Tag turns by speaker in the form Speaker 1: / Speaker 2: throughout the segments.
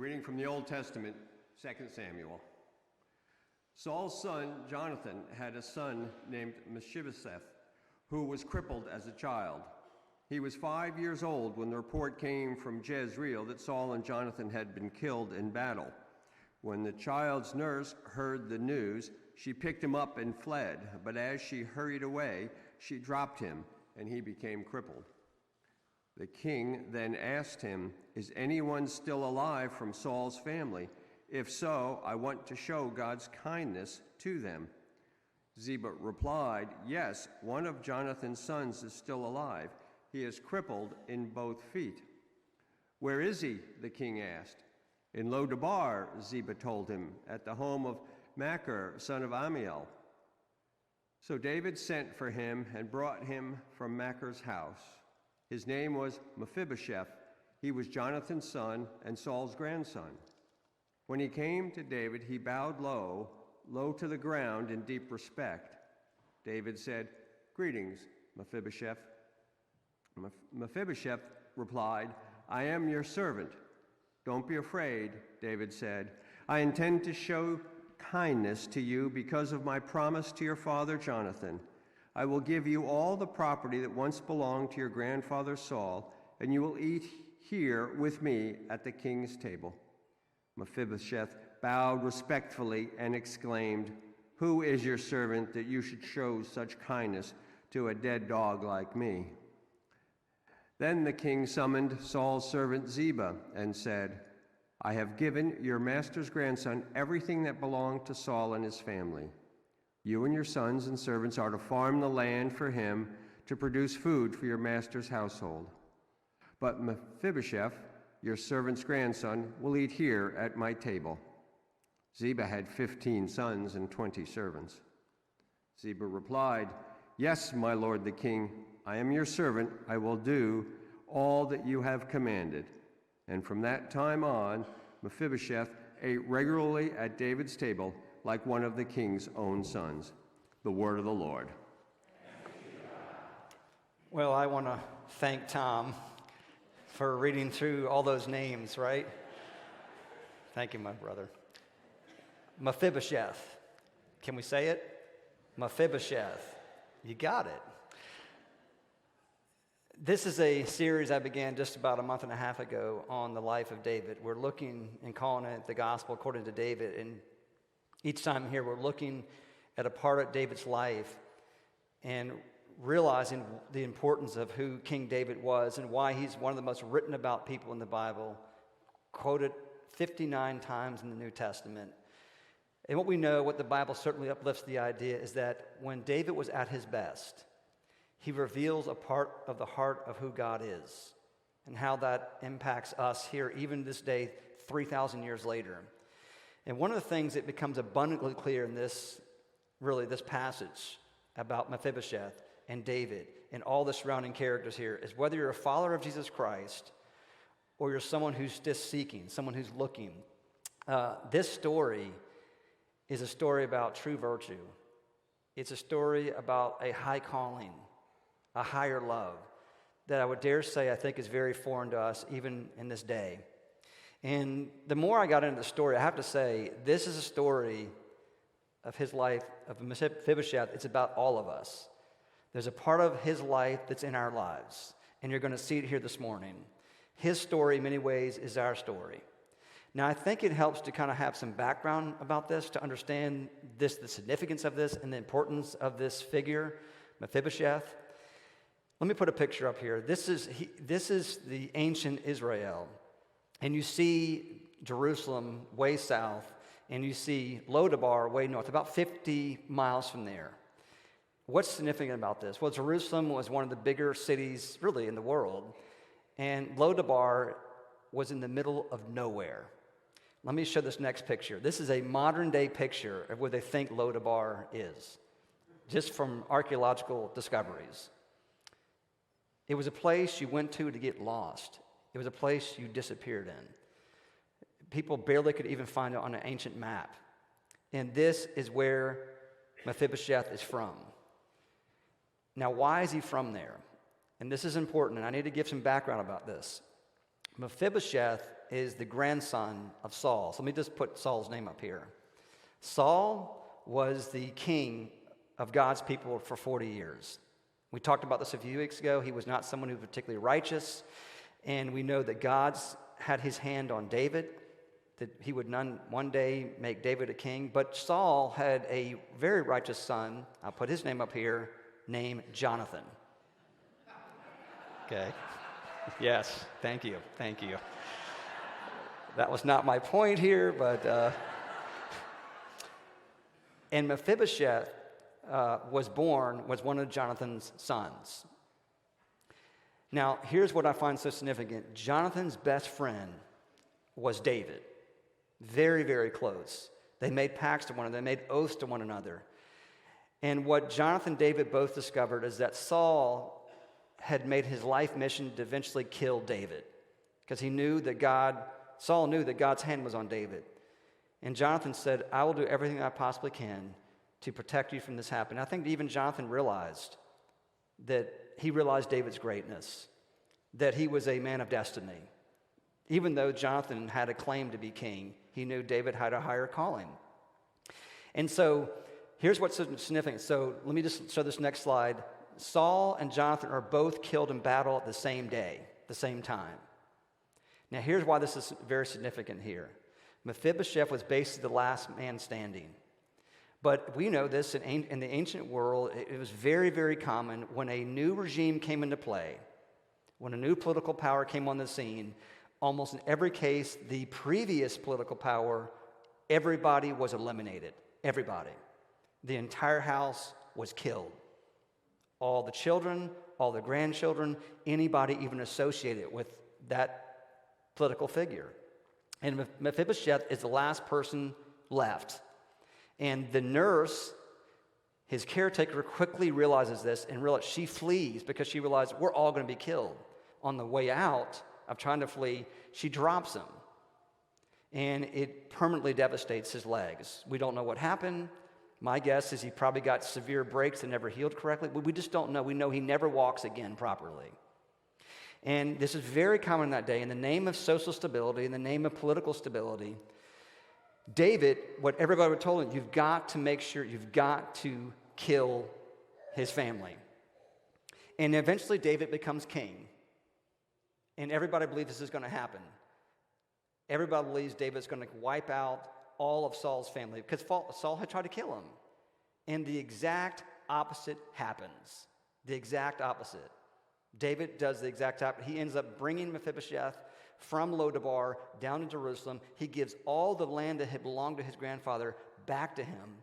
Speaker 1: reading from the Old Testament, 2 Samuel. Saul's son, Jonathan, had a son named Mephibosheth, who was crippled as a child. He was 5 years old when the report came from Jezreel that Saul and Jonathan had been killed in battle. When the child's nurse heard the news, she picked him up and fled, but as she hurried away, she dropped him, and he became crippled. The king then asked him, "Is anyone still alive from Saul's family? If so, I want to show God's kindness to them." Ziba replied, "Yes, one of Jonathan's sons is still alive. He is crippled in both feet." "Where is he?" the king asked. "In Lo-debar," Ziba told him, "at the home of Machir, son of Ammiel." So David sent for him and brought him from Machir's house. His name was Mephibosheth. He was Jonathan's son and Saul's grandson. When he came to David, he bowed low to the ground in deep respect. David said, "Greetings, Mephibosheth." Mephibosheth replied, "I am your servant." "Don't be afraid," David said. "I intend to show kindness to you because of my promise to your father Jonathan. I will give you all the property that once belonged to your grandfather Saul, and you will eat here with me at the king's table." Mephibosheth bowed respectfully and exclaimed, "Who is your servant that you should show such kindness to a dead dog like me?" Then the king summoned Saul's servant Ziba and said, "I have given your master's grandson everything that belonged to Saul and his family. You and your sons and servants are to farm the land for him to produce food for your master's household. But Mephibosheth, your servant's grandson, will eat here at my table." Ziba had 15 sons and 20 servants. Ziba replied, "Yes, my lord the king, I am your servant. I will do all that you have commanded." And from that time on, Mephibosheth ate regularly at David's table like one of the king's own sons. The word of the Lord.
Speaker 2: Well, I want to thank Tom for reading through all those names, right? Thank you, my brother. Mephibosheth. Can we say it? Mephibosheth. You got it. This is a series I began just about a month and a half ago on the life of David. We're looking and calling it the gospel according to David. And each time here, we're looking at a part of David's life and realizing the importance of who King David was and why he's one of the most written about people in the Bible, quoted 59 times in the New Testament. And what we know, what the Bible certainly uplifts the idea, is that when David was at his best, he reveals a part of the heart of who God is and how that impacts us here, even this day, 3,000 years later. And one of the things that becomes abundantly clear in this passage about Mephibosheth and David and all the surrounding characters here is whether you're a follower of Jesus Christ or you're someone who's just seeking, someone who's looking. This story is a story about true virtue. It's a story about a high calling, a higher love that I would dare say I think is very foreign to us even in this day. And the more I got into the story, I have to say, this is a story of his life, of Mephibosheth. It's about all of us. There's a part of his life that's in our lives, and you're going to see it here this morning. His story, in many ways, is our story. Now, I think it helps to kind of have some background about this, to understand the significance of this and the importance of this figure, Mephibosheth. Let me put a picture up here. This is the ancient Israel. And you see Jerusalem way south, and you see Lo-debar way north, about 50 miles from there. What's significant about this? Well, Jerusalem was one of the bigger cities, really, in the world, and Lo-debar was in the middle of nowhere. Let me show this next picture. This is a modern-day picture of where they think Lo-debar is, just from archaeological discoveries. It was a place you went to get lost. It was a place you disappeared in. People barely could even find it on an ancient map. And this is where Mephibosheth is from. Now, why is he from there? And this is important, and I need to give some background about this. Mephibosheth is the grandson of Saul. So let me just put Saul's name up here. Saul was the king of God's people for 40 years. We talked about this a few weeks ago. He was not someone who was particularly righteous, and we know that God's had his hand on David, that he would one day make David a king. But Saul had a very righteous son, I'll put his name up here, named Jonathan. Okay. Yes, thank you. That was not my point here, but... And Mephibosheth was one of Jonathan's sons. Now, here's what I find so significant. Jonathan's best friend was David. Very, very close. They made pacts to one another. They made oaths to one another. And what Jonathan and David both discovered is that Saul had made his life mission to eventually kill David, because Saul knew that God's hand was on David. And Jonathan said, I will do everything I possibly can to protect you from this happening. I think even Jonathan realized David's greatness, that he was a man of destiny. Even though Jonathan had a claim to be king, he knew David had a higher calling. And so here's what's so significant. So let me just show this next slide. Saul and Jonathan are both killed in battle at the same day, the same time. Now here's why this is very significant here. Mephibosheth was basically the last man standing. But we know this in the ancient world, it was very, very common when a new regime came into play, when a new political power came on the scene, almost in every case, the previous political power, everybody was eliminated. Everybody. The entire house was killed. All the children, all the grandchildren, anybody even associated with that political figure. And Mephibosheth is the last person left. And the nurse, his caretaker, quickly realizes this and she flees because she realized we're all going to be killed. On the way out of trying to flee, she drops him. And it permanently devastates his legs. We don't know what happened. My guess is he probably got severe breaks that never healed correctly. But we just don't know. We know he never walks again properly. And this is very common that day. In the name of social stability, in the name of political stability, David, what everybody would told him, you've got to make sure, you've got to kill his family. And eventually David becomes king. And everybody believes this is going to happen. Everybody believes David's going to wipe out all of Saul's family because Saul had tried to kill him. And the exact opposite happens. The exact opposite. David does the exact opposite. He ends up bringing Mephibosheth from Lodabar down to Jerusalem. He gives all the land that had belonged to his grandfather back to him.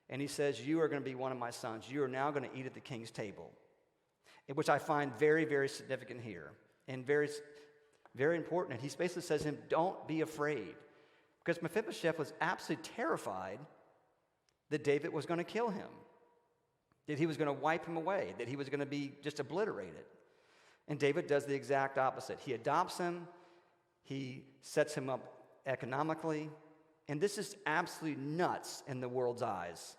Speaker 2: And he says, you are going to be one of my sons. You are now going to eat at the king's table. Which I find very, very significant here. And very, very important. And he basically says to him, don't be afraid. Because Mephibosheth was absolutely terrified that David was going to kill him. That he was going to wipe him away. That he was going to be just obliterated. And David does the exact opposite. He adopts him. He sets him up economically. And this is absolutely nuts in the world's eyes.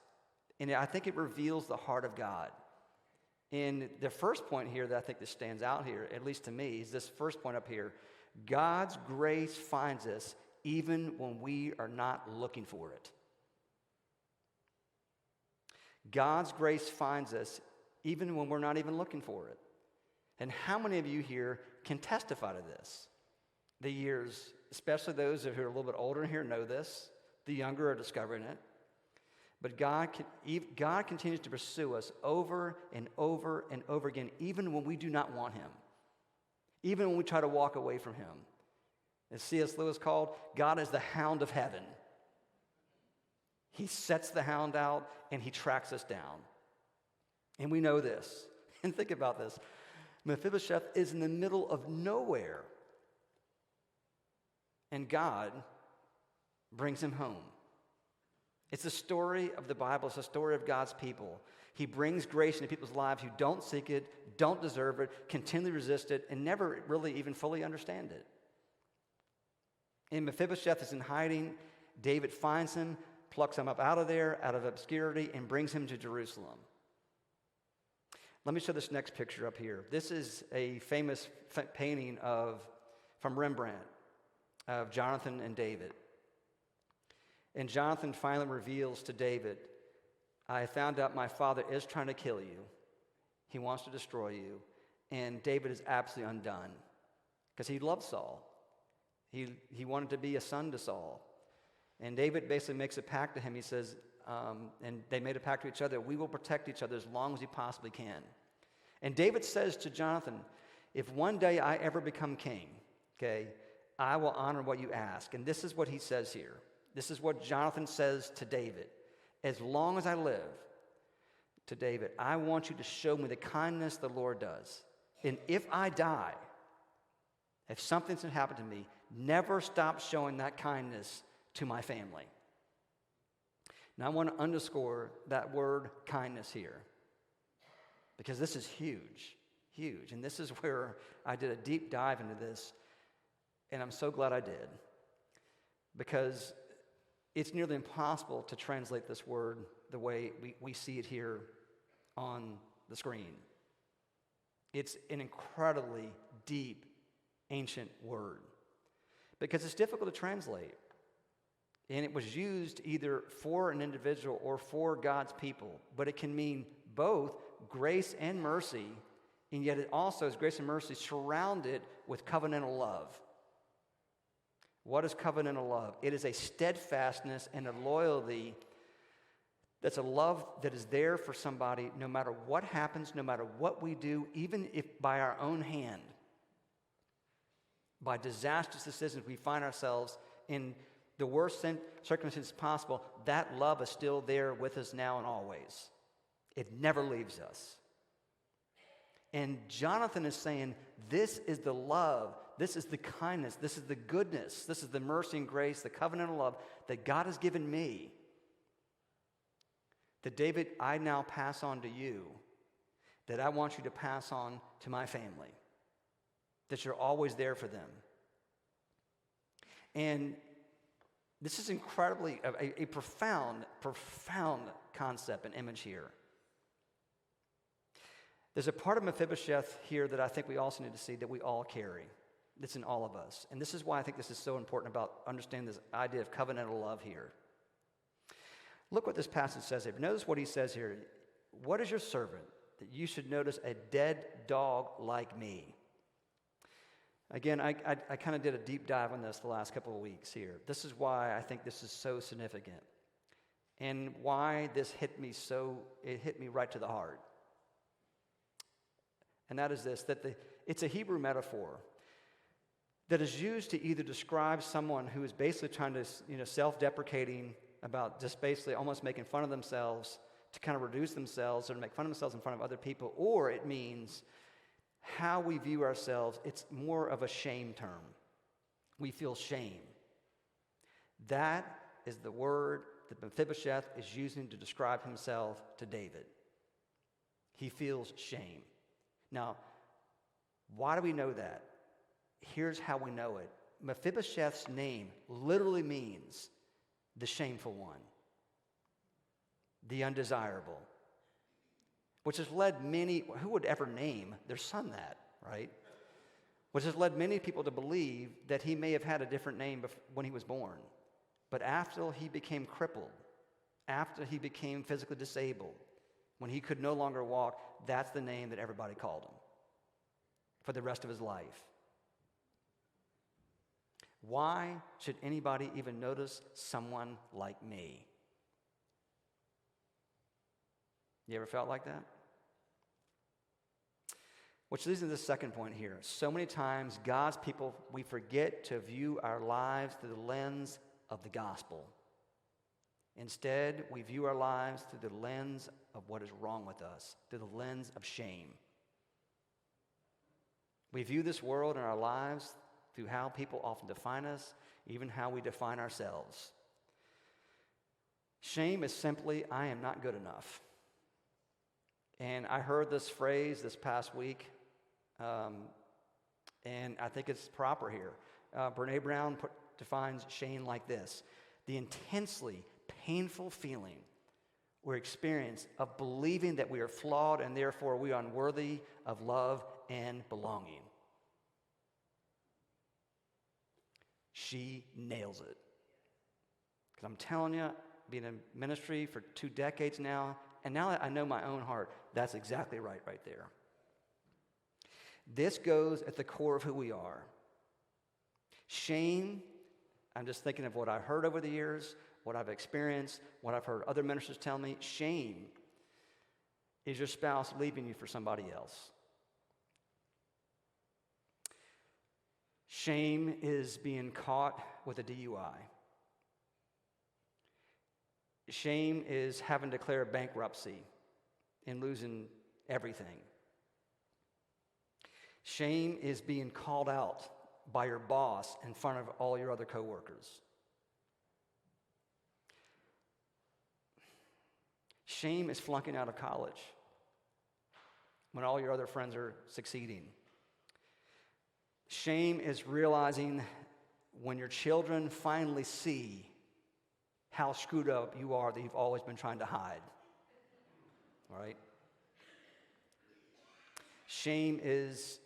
Speaker 2: And I think it reveals the heart of God. And the first point here that I think that stands out here, at least to me, is this first point up here. God's grace finds us even when we are not looking for it. God's grace finds us even when we're not even looking for it. And how many of you here can testify to this? The years, especially those who are a little bit older here, know this. The younger are discovering it. But God continues to pursue us over and over and over again, even when we do not want him. Even when we try to walk away from him. As C.S. Lewis called, God is the hound of heaven. He sets the hound out and he tracks us down. And we know this. And think about this. Mephibosheth is in the middle of nowhere. And God brings him home. It's the story of the Bible. It's the story of God's people. He brings grace into people's lives who don't seek it, don't deserve it, continually resist it, and never really even fully understand it. And Mephibosheth is in hiding. David finds him, plucks him up out of there, out of obscurity, and brings him to Jerusalem. Let me show this next picture up here. This is a famous painting of from Rembrandt of Jonathan and David. And Jonathan finally reveals to David, I found out my father is trying to kill you. He wants to destroy you. And David is absolutely undone because he loved Saul. He wanted to be a son to Saul. And David basically makes a pact to him. He says, and they made a pact to each other, we will protect each other as long as we possibly can. And David says to Jonathan, if one day I ever become king, okay, I will honor what you ask. And this is what he says here. This is what Jonathan says to David. As long as I live, to David, I want you to show me the kindness the Lord does. And if I die, if something's to happen to me, never stop showing that kindness to my family. Now I want to underscore that word kindness here, because this is huge, huge. And this is where I did a deep dive into this, and I'm so glad I did, because it's nearly impossible to translate this word the way we see it here on the screen. It's an incredibly deep, ancient word, because it's difficult to translate. And it was used either for an individual or for God's people. But it can mean both grace and mercy, and yet it also is grace and mercy surrounded with covenantal love. What is covenantal love? It is a steadfastness and a loyalty that's a love that is there for somebody no matter what happens, no matter what we do, even if by our own hand, by disastrous decisions we find ourselves in the worst circumstances possible, that love is still there with us now and always. It never leaves us. And Jonathan is saying, this is the love, this is the kindness, this is the goodness, this is the mercy and grace, the covenantal love that God has given me. That David, I now pass on to you, that I want you to pass on to my family, that you're always there for them. And this is incredibly a profound concept and image here. There's a part of Mephibosheth here that I think we also need to see that we all carry. That's in all of us. And this is why I think this is so important about understanding this idea of covenantal love here. Look what this passage says here. Notice what he says here. What is your servant that you should notice a dead dog like me? Again, I kind of did a deep dive on this the last couple of weeks here. This is why I think this is so significant and why this hit me right to the heart. And that is this, that it's a Hebrew metaphor that is used to either describe someone who is basically trying to, self-deprecating about just basically almost making fun of themselves to kind of reduce themselves or to make fun of themselves in front of other people, or it means how we view ourselves. It's more of a shame term. We feel shame. That is the word that Mephibosheth is using to describe himself to David. He feels shame. Now, why do we know that? Here's how we know it. Mephibosheth's name literally means the shameful one, the undesirable, which has led many, who would ever name their son that, right? Which has led many people to believe that he may have had a different name when he was born. But after he became crippled, after he became physically disabled, when he could no longer walk, that's the name that everybody called him for the rest of his life. Why should anybody even notice someone like me? You ever felt like that? Which leads to the second point here. So many times, God's people, we forget to view our lives through the lens of the gospel. Instead, we view our lives through the lens of what is wrong with us, through the lens of shame. We view this world and our lives through how people often define us, even how we define ourselves. Shame is simply, I am not good enough. And I heard this phrase this past week, and I think it's proper here. Brene Brown defines shame like this: the intensely painful feeling or experience of believing that we are flawed and therefore we are unworthy of love and belonging. She nails it. Because I'm telling you, being in ministry for 2 decades now, and now that I know my own heart, that's exactly right there. This goes at the core of who we are. Shame, I'm just thinking of what I've heard over the years, what I've experienced, what I've heard other ministers tell me. Shame is your spouse leaving you for somebody else. Shame is being caught with a DUI. Shame is having to declare bankruptcy and losing everything. Shame is being called out by your boss in front of all your other coworkers. Shame is flunking out of college when all your other friends are succeeding. Shame is realizing when your children finally see how screwed up you are that you've always been trying to hide. All right? Shame is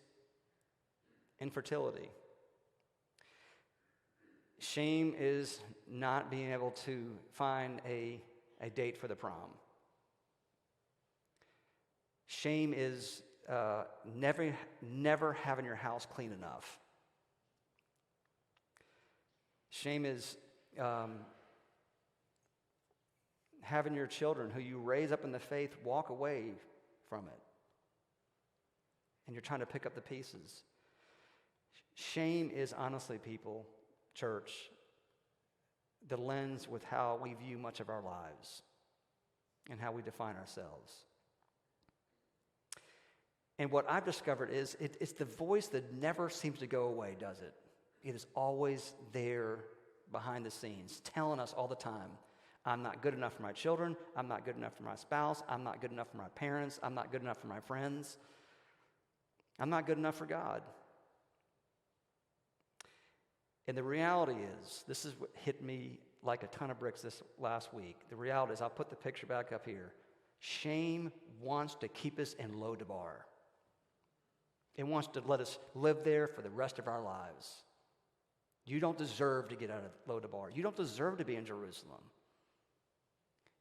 Speaker 2: infertility. Shame is not being able to find a date for the prom. Shame is never having your house clean enough. Shame is having your children who you raise up in the faith walk away from it. And you're trying to pick up the pieces. Shame is honestly, people, church, the lens with how we view much of our lives and how we define ourselves. And what I've discovered is it's the voice that never seems to go away, does it? It is always there behind the scenes, telling us all the time, I'm not good enough for my children, I'm not good enough for my spouse, I'm not good enough for my parents, I'm not good enough for my friends, I'm not good enough for God. And the reality is, this is what hit me like a ton of bricks this last week. The reality is, I'll put the picture back up here. Shame wants to keep us in Lo-Debar. It wants to let us live there for the rest of our lives. You don't deserve to get out of Lo-Debar. You don't deserve to be in Jerusalem.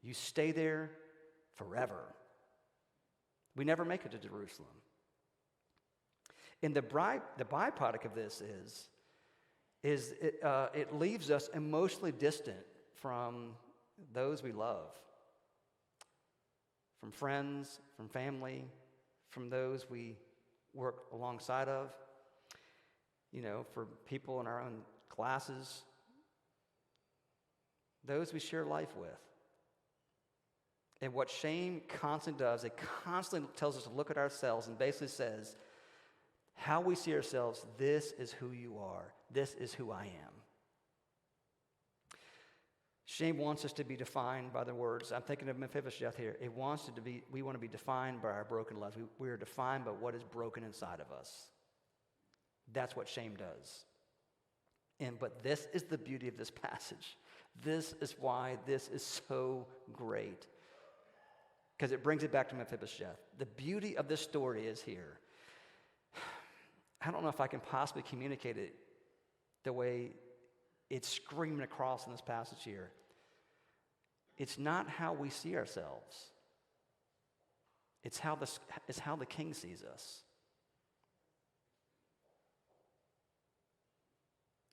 Speaker 2: You stay there forever. We never make it to Jerusalem. And the byproduct of this is it leaves us emotionally distant from those we love, from friends, from family, from those we work alongside of, for people in our own classes, those we share life with. And what shame constantly does, it constantly tells us to look at ourselves and basically says, how we see ourselves, this is who you are. This is who I am. Shame wants us to be defined by the words. I'm thinking of Mephibosheth here. We want to be defined by our broken lives. We are defined by what is broken inside of us. That's what shame does. But this is the beauty of this passage. This is why this is so great. Because it brings it back to Mephibosheth. The beauty of this story is here. I don't know if I can possibly communicate it the way it's screaming across in this passage here. It's not how we see ourselves. It's how the king sees us.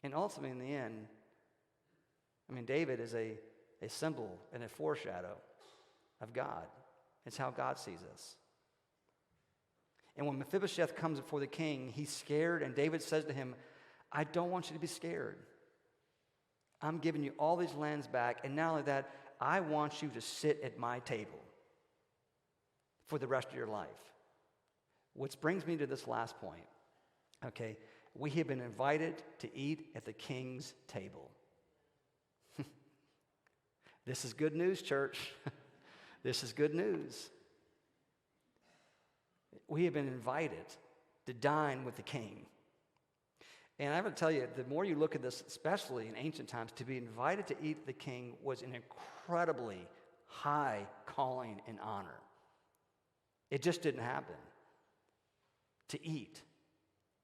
Speaker 2: And ultimately, in the end, David is a symbol and a foreshadow of God. It's how God sees us. And when Mephibosheth comes before the king, he's scared, and David says to him, I don't want you to be scared. I'm giving you all these lands back, and not only that, I want you to sit at my table for the rest of your life. Which brings me to this last point. Okay, we have been invited to eat at the king's table. This is good news, church. This is good news. We have been invited to dine with the king. And I have to tell you, the more you look at this, especially in ancient times, to be invited to eat the king was an incredibly high calling and honor. It just didn't happen. To eat,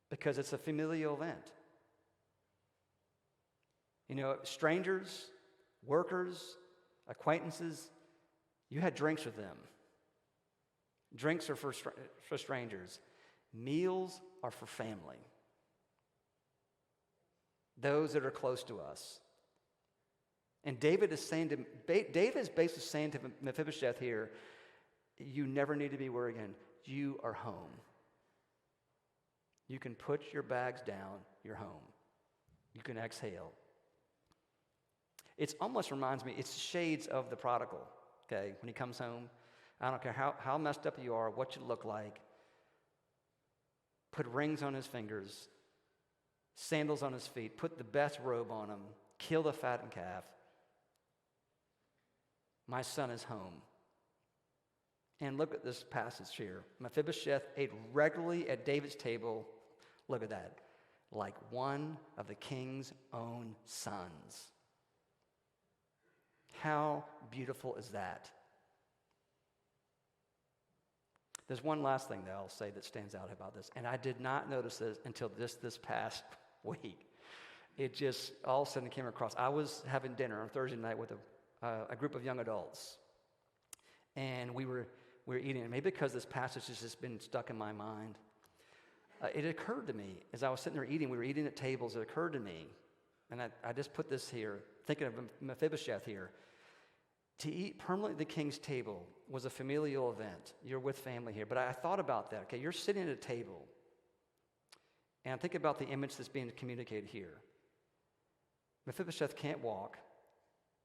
Speaker 2: because it's a familial event. You know, strangers, workers, acquaintances, you had drinks with them. Drinks are for strangers. Meals are for family. Those that are close to us. And David is basically saying to Mephibosheth here, you never need to be worried again. You are home. You can put your bags down, you're home. You can exhale. It almost reminds me, it's shades of the prodigal, okay? When he comes home, I don't care how messed up you are, what you look like. Put rings on his fingers, sandals on his feet, put the best robe on him, kill the fattened calf. My son is home. And look at this passage here. Mephibosheth ate regularly at David's table. Look at that. Like one of the king's own sons. How beautiful is that? There's one last thing that I'll say that stands out about this, and I did not notice this until this past week. It just all of a sudden came across. I was having dinner on Thursday night with a group of young adults, and we were eating. And maybe because this passage has just been stuck in my mind, it occurred to me as I was sitting there eating. We were eating at tables. It occurred to me, and I just put this here, thinking of Mephibosheth here. To eat permanently at the king's table was a familial event. You're with family here. But I thought about that. Okay, you're sitting at a table. And I think about the image that's being communicated here. Mephibosheth can't walk.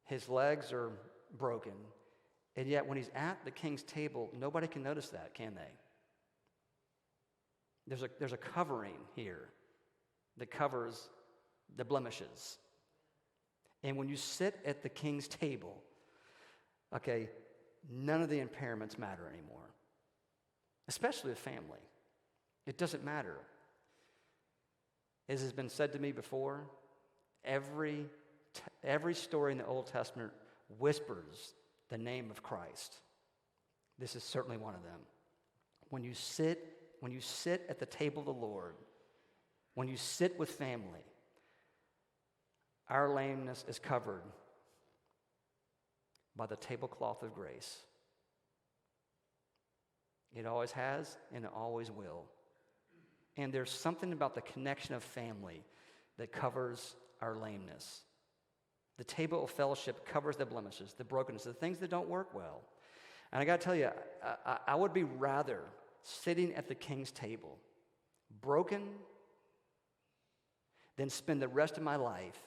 Speaker 2: His legs are broken. And yet when he's at the king's table, nobody can notice that, can they? There's a covering here that covers the blemishes. And when you sit at the king's table, okay, none of the impairments matter anymore, especially with family. It doesn't matter. As has been said to me before, every story in the Old Testament whispers the name of Christ. This is certainly one of them. When you sit at the table of the Lord, when you sit with family, our lameness is covered by the tablecloth of grace. It always has, and it always will. And there's something about the connection of family that covers our lameness. The table of fellowship covers the blemishes, the brokenness, the things that don't work well. And I got to tell you, I would be rather sitting at the king's table, broken, than spend the rest of my life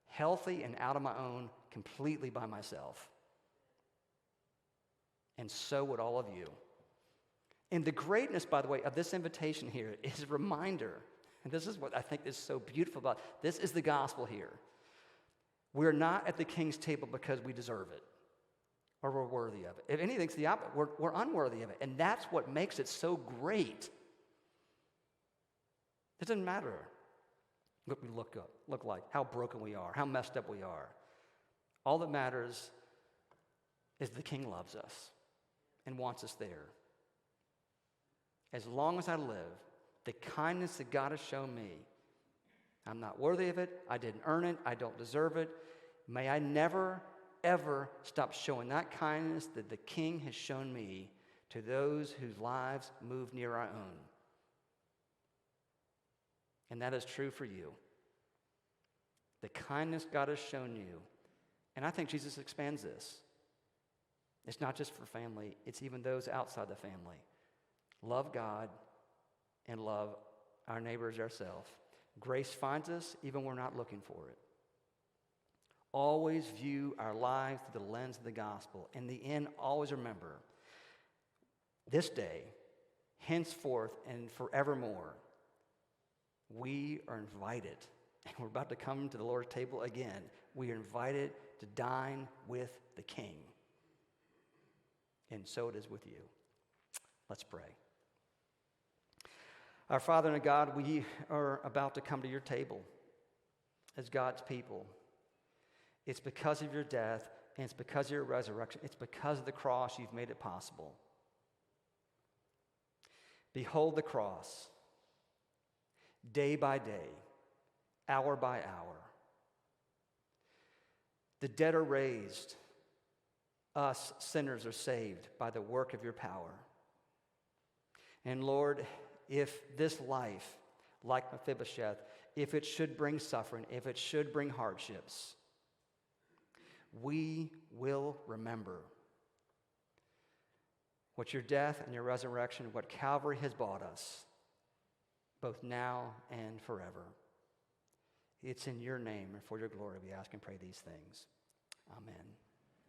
Speaker 2: healthy and out on my own, completely by myself. And so would all of you. And the greatness, by the way, of this invitation here is a reminder, and this is what I think is so beautiful about it. This is the gospel here. We're not at the king's table because we deserve it or we're worthy of it. If anything, it's the opposite. We're unworthy of it, and that's what makes it so great. It doesn't matter what we look like, how broken we are, how messed up we are. All that matters is the king loves us and wants us there. As long as I live, the kindness that God has shown me, I'm not worthy of it, I didn't earn it, I don't deserve it. May I never, ever stop showing that kindness that the king has shown me to those whose lives move near our own. And that is true for you. The kindness God has shown you, and I think Jesus expands this. It's not just for family, it's even those outside the family. Love God and love our neighbors ourselves. Grace finds us even when we're not looking for it. Always view our lives through the lens of the gospel. In the end, always remember, this day, henceforth and forevermore, we are invited, and we're about to come to the Lord's table again. We are invited to dine with the King. And so it is with you. Let's pray. Our Father and God, we are about to come to your table as God's people. It's because of your death, and it's because of your resurrection. It's because of the cross you've made it possible. Behold the cross, day by day, hour by hour. The dead are raised. Us sinners are saved by the work of your power. And Lord, if this life, like Mephibosheth, if it should bring suffering, if it should bring hardships, we will remember what your death and your resurrection, what Calvary has bought us, both now and forever. It's in your name and for your glory we ask and pray these things. Amen.